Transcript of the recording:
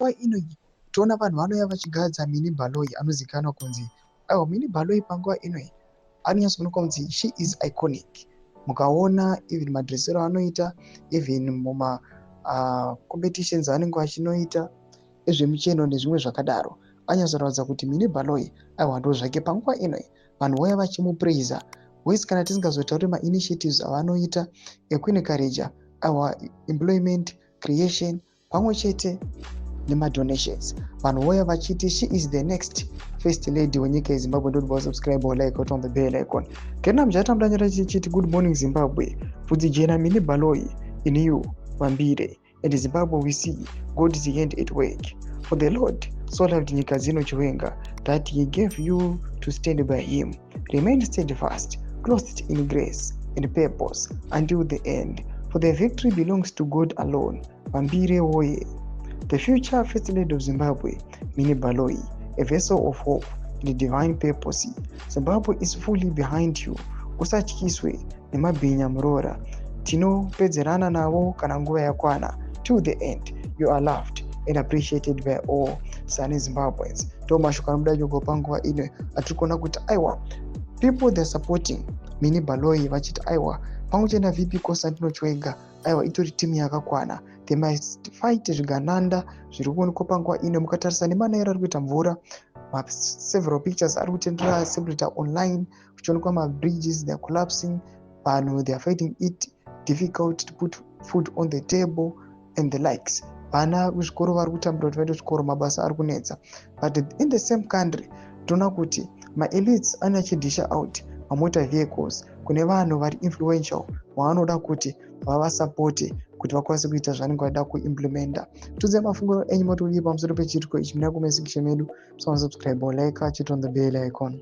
panguva ino toona vanhu vanouya vachigadza Mini Baloyi anozivikanwa kunzi Mini Baloyi panguva ino anonyatsoonekwa kunzi she is iconic. Mukaona even madresero anoita, even muma competitions anenge achinoita ezvemucheno nezvimwe zvakadaro, anyatsoratidza kuti Mini Baloyi ndo zvake panguva ino vanhu vauya vachimupraisa. Wesi kana tisingazotauri ma-initiatives avanoita ekuencourager employment creation pamwe chete nemadonations, vanhu vauya vachiti she is the next first lady wenyika yeZimbabwe. Don't subscribe or like on the bell icon. Kena mjatambanyira chichiti good morning Zimbabwe. Fudzijena Mini Baloyi in you Wambire. And in Zimbabwe we see God's hand at work. For the Lord so loved nyika zino Chiwenga that he gave you to stand by him. Remain steadfast, clothed in grace and purpose until the end. For the victory belongs to God alone. Wambire Woye. The future first lady of Zimbabwe, Mini Baloyi, a vessel of hope and divine purpose. Zimbabwe is fully behind you. Usatyiswe nemabhinya murora. Tinopedzerana navo kana nguva yakwana. Till the end, you are loved and appreciated by all Sunny Zimbabweans. Tomashukana mudajogo panguva ino atirikuona kuti aiwa people they're supporting Mini Baloyi vachiti aiwa pamwe chena VP Constantino Chiwenga aiwa itori timu yakakwana. They must fight zvigananda zviri kuonekwa panguva ino. Mukatarisa nemanayiro ari kuita mvura, several pictures ari kutendera celebrate online kuchionekwa mabridges they are collapsing, vanhu they are finding it difficult to put food on the table and the likes. Vana kuzvikoro vari kutambura kuti vaite chikoro, mabasa ari kunetsa. But in the same country toona kuti ma-elites anachidisha out ma-motor vehicles kune vanhu vari influential vaanoda kuti vavasapote kuti vakwanise kuita zvanenge vachida kuimplementa. Tudze mafunguro enyu motolipa pamusoro pechiriko ichi muna kumesection medu. Subscribe or like, chit on the bell icon.